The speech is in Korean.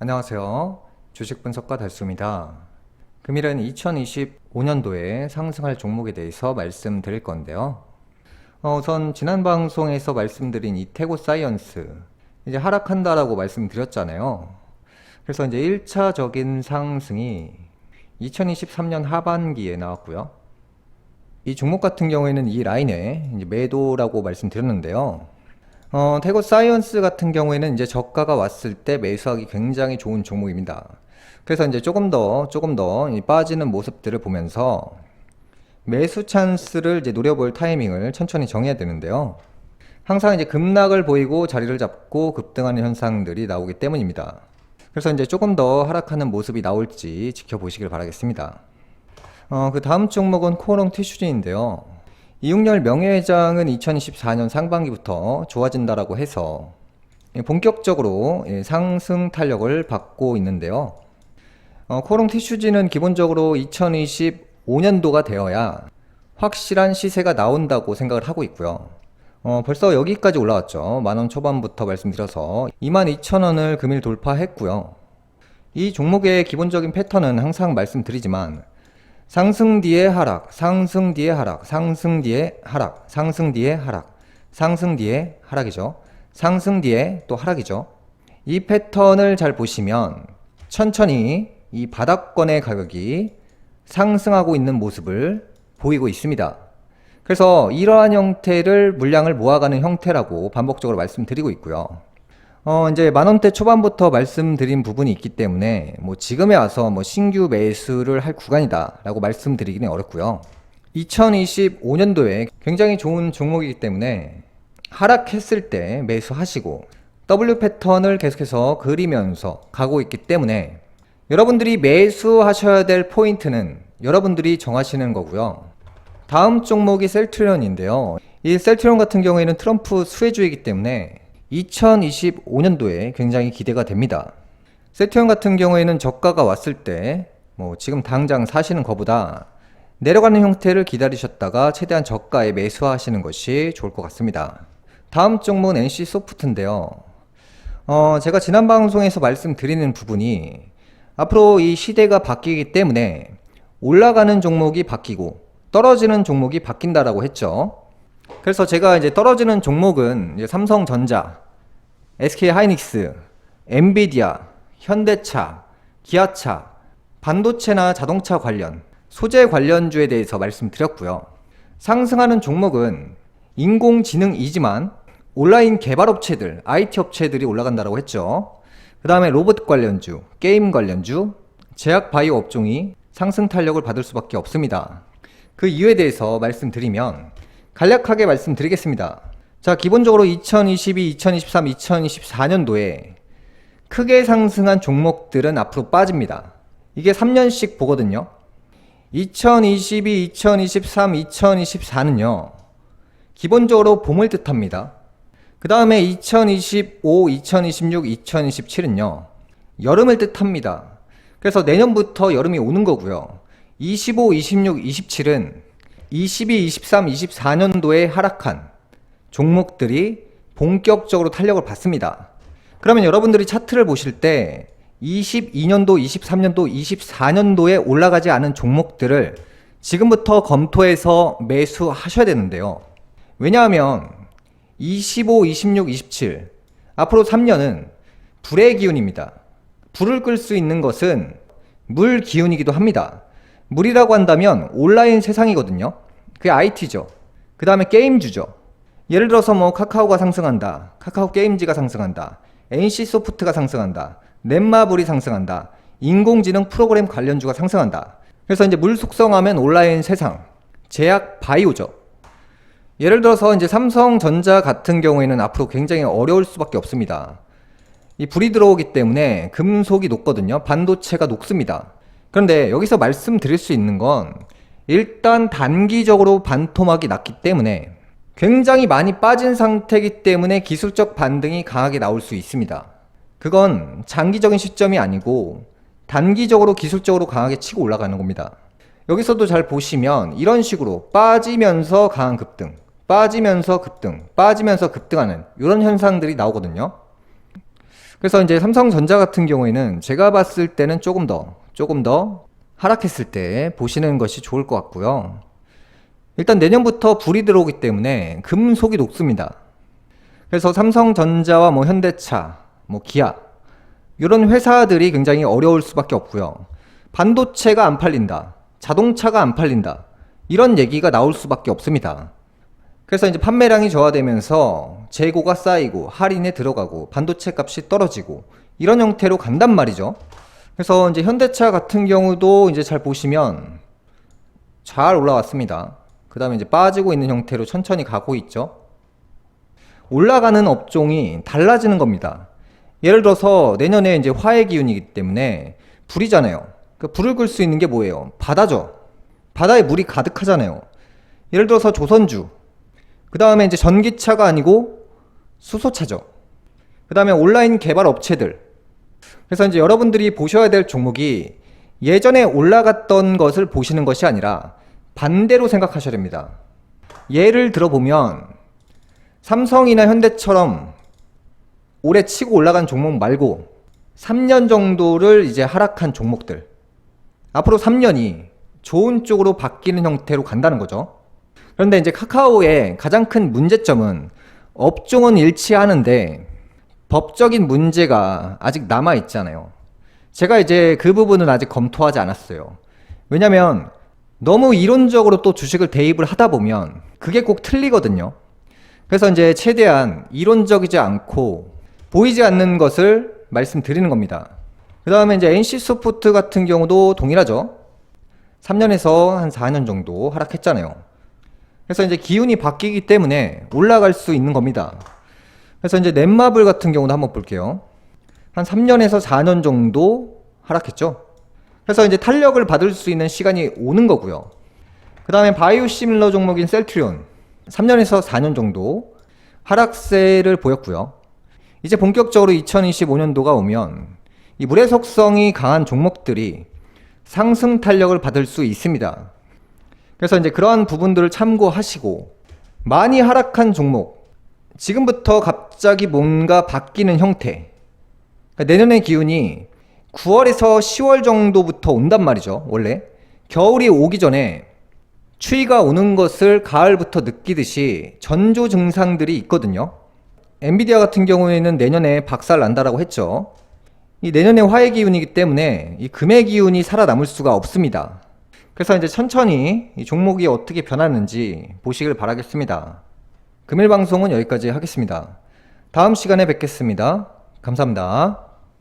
안녕하세요. 주식분석가 달수입니다. 금일은 2025년도에 상승할 종목에 대해서 말씀드릴 건데요. 우선 지난 방송에서 말씀드린 이 태고사이언스 이제 하락한다라고 말씀드렸잖아요. 그래서 이제 1차적인 상승이 2023년 하반기에 나왔고요. 이 종목 같은 경우에는 이 라인에 이제 매도라고 말씀드렸는데요. 태고사이언스 같은 경우에는 이제 저가가 왔을 때 매수하기 굉장히 좋은 종목입니다. 그래서 이제 조금 더 이 빠지는 모습들을 보면서 매수 찬스를 이제 노려볼 타이밍을 천천히 정해야 되는데요. 항상 이제 급락을 보이고 자리를 잡고 급등하는 현상들이 나오기 때문입니다. 그래서 이제 조금 더 하락하는 모습이 나올지 지켜보시길 바라겠습니다. 그 다음 종목은 코오롱 티슈즈인데요. 이웅열 명예회장은 2024년 상반기부터 좋아진다라고 해서 본격적으로 상승 탄력을 받고 있는데요. 코오롱 티슈즈는 기본적으로 2025년도가 되어야 확실한 시세가 나온다고 생각을 하고 있고요. 벌써 여기까지 올라왔죠. 만원 초반부터 말씀드려서 22,000원을 금일 돌파했고요. 이 종목의 기본적인 패턴은 항상 말씀드리지만 상승 뒤에 하락, 상승 뒤에 하락, 상승 뒤에 하락, 상승 뒤에 하락, 상승 뒤에 하락이죠. 상승 뒤에 또 하락이죠. 이 패턴을 잘 보시면 천천히 이 바닥권의 가격이 상승하고 있는 모습을 보이고 있습니다. 그래서 이러한 형태를 물량을 모아가는 형태라고 반복적으로 말씀드리고 있고요. 이제 만원대 초반부터 말씀드린 부분이 있기 때문에 지금에 와서 신규 매수를 할 구간이다 라고 말씀드리기는 어렵고요. 2025년도에 굉장히 좋은 종목이기 때문에 하락했을 때 매수하시고 W 패턴을 계속해서 그리면서 가고 있기 때문에 여러분들이 매수하셔야 될 포인트는 여러분들이 정하시는 거고요. 다음 종목이 셀트리온인데요. 이 셀트리온 같은 경우에는 트럼프 수혜주이기 때문에 2025년도에 굉장히 기대가 됩니다. 셀트리온 같은 경우에는 저가가 왔을 때 지금 당장 사시는 것보다 내려가는 형태를 기다리셨다가 최대한 저가에 매수하시는 것이 좋을 것 같습니다. 다음 종목은 NC소프트인데요. 제가 지난 방송에서 말씀드리는 부분이 앞으로 이 시대가 바뀌기 때문에 올라가는 종목이 바뀌고 떨어지는 종목이 바뀐다라고 했죠. 그래서 제가 이제 떨어지는 종목은 이제 삼성전자, SK하이닉스, 엔비디아, 현대차, 기아차, 반도체나 자동차 관련, 소재 관련주에 대해서 말씀드렸고요. 상승하는 종목은 인공지능이지만 온라인 개발업체들, IT 업체들이 올라간다고 했죠. 그 다음에 로봇 관련주, 게임 관련주, 제약 바이오 업종이 상승 탄력을 받을 수밖에 없습니다. 그 이유에 대해서 말씀드리면 간략하게 말씀드리겠습니다. 자, 기본적으로 2022, 2023, 2024년도에 크게 상승한 종목들은 앞으로 빠집니다. 이게 3년씩 보거든요. 2022, 2023, 2024는요. 기본적으로 봄을 뜻합니다. 그 다음에 2025, 2026, 2027은요. 여름을 뜻합니다. 그래서 내년부터 여름이 오는 거고요. 25, 26, 27은 22, 23, 24년도에 하락한 종목들이 본격적으로 탄력을 받습니다. 그러면 여러분들이 차트를 보실 때 22년도, 23년도, 24년도에 올라가지 않은 종목들을 지금부터 검토해서 매수하셔야 되는데요. 왜냐하면 25, 26, 27 앞으로 3년은 불의 기운입니다. 불을 끌 수 있는 것은 물 기운이기도 합니다. 물이라고 한다면 온라인 세상이거든요. 그게 IT죠. 그 다음에 게임주죠. 예를 들어서 카카오가 상승한다. 카카오 게임즈가 상승한다. NC소프트가 상승한다. 넷마블이 상승한다. 인공지능 프로그램 관련주가 상승한다. 그래서 이제 물 속성하면 온라인 세상, 제약 바이오죠. 예를 들어서 이제 삼성전자 같은 경우에는 앞으로 굉장히 어려울 수밖에 없습니다. 이 불이 들어오기 때문에 금속이 녹거든요. 반도체가 녹습니다. 그런데 여기서 말씀드릴 수 있는 건 일단 단기적으로 반토막이 났기 때문에 굉장히 많이 빠진 상태이기 때문에 기술적 반등이 강하게 나올 수 있습니다. 그건 장기적인 시점이 아니고 단기적으로 기술적으로 강하게 치고 올라가는 겁니다. 여기서도 잘 보시면 이런 식으로 빠지면서 강한 급등, 빠지면서 급등, 빠지면서 급등하는 이런 현상들이 나오거든요. 그래서 이제 삼성전자 같은 경우에는 제가 봤을 때는 조금 더 하락했을 때 보시는 것이 좋을 것 같고요. 일단 내년부터 불이 들어오기 때문에 금속이 녹습니다. 그래서 삼성전자와 뭐 현대차, 뭐 기아 이런 회사들이 굉장히 어려울 수밖에 없고요. 반도체가 안 팔린다, 자동차가 안 팔린다, 이런 얘기가 나올 수밖에 없습니다. 그래서 이제 판매량이 저하되면서 재고가 쌓이고 할인에 들어가고 반도체 값이 떨어지고 이런 형태로 간단 말이죠. 그래서 이제 현대차 같은 경우도 이제 잘 보시면 잘 올라왔습니다. 그 다음에 이제 빠지고 있는 형태로 천천히 가고 있죠. 올라가는 업종이 달라지는 겁니다. 예를 들어서 내년에 이제 화해 기운이기 때문에 불이잖아요. 그 불을 끌 수 있는 게 뭐예요? 바다죠. 바다에 물이 가득하잖아요. 예를 들어서 조선주, 그 다음에 이제 전기차가 아니고 수소차죠. 그 다음에 온라인 개발 업체들. 그래서 이제 여러분들이 보셔야 될 종목이 예전에 올라갔던 것을 보시는 것이 아니라 반대로 생각하셔야 됩니다. 예를 들어보면 삼성이나 현대처럼 올해 치고 올라간 종목 말고 3년 정도를 이제 하락한 종목들, 앞으로 3년이 좋은 쪽으로 바뀌는 형태로 간다는 거죠. 그런데 이제 카카오의 가장 큰 문제점은 업종은 일치하는데 법적인 문제가 아직 남아 있잖아요. 제가 이제 그 부분은 아직 검토하지 않았어요. 왜냐면 너무 이론적으로 또 주식을 대입을 하다 보면 그게 꼭 틀리거든요. 그래서 이제 최대한 이론적이지 않고 보이지 않는 것을 말씀드리는 겁니다. 그 다음에 이제 NC소프트 같은 경우도 동일하죠. 3년에서 한 4년 정도 하락했잖아요. 그래서 이제 기운이 바뀌기 때문에 올라갈 수 있는 겁니다. 그래서 이제 넷마블 같은 경우도 한번 볼게요. 한 3년에서 4년 정도 하락했죠. 그래서 이제 탄력을 받을 수 있는 시간이 오는 거고요. 그 다음에 바이오시밀러 종목인 셀트리온 3년에서 4년 정도 하락세를 보였고요. 이제 본격적으로 2025년도가 오면 이 물의 속성이 강한 종목들이 상승 탄력을 받을 수 있습니다. 그래서 이제 그러한 부분들을 참고하시고, 많이 하락한 종목, 지금부터 갑자기 뭔가 바뀌는 형태, 그러니까 내년의 기운이 9월에서 10월 정도부터 온단 말이죠. 원래 겨울이 오기 전에 추위가 오는 것을 가을부터 느끼듯이 전조 증상들이 있거든요. 엔비디아 같은 경우에는 내년에 박살 난다라고 했죠. 이 내년에 화해 기운이기 때문에 이 금의 기운이 살아남을 수가 없습니다. 그래서 이제 천천히 이 종목이 어떻게 변하는지 보시길 바라겠습니다. 금일 방송은 여기까지 하겠습니다. 다음 시간에 뵙겠습니다. 감사합니다.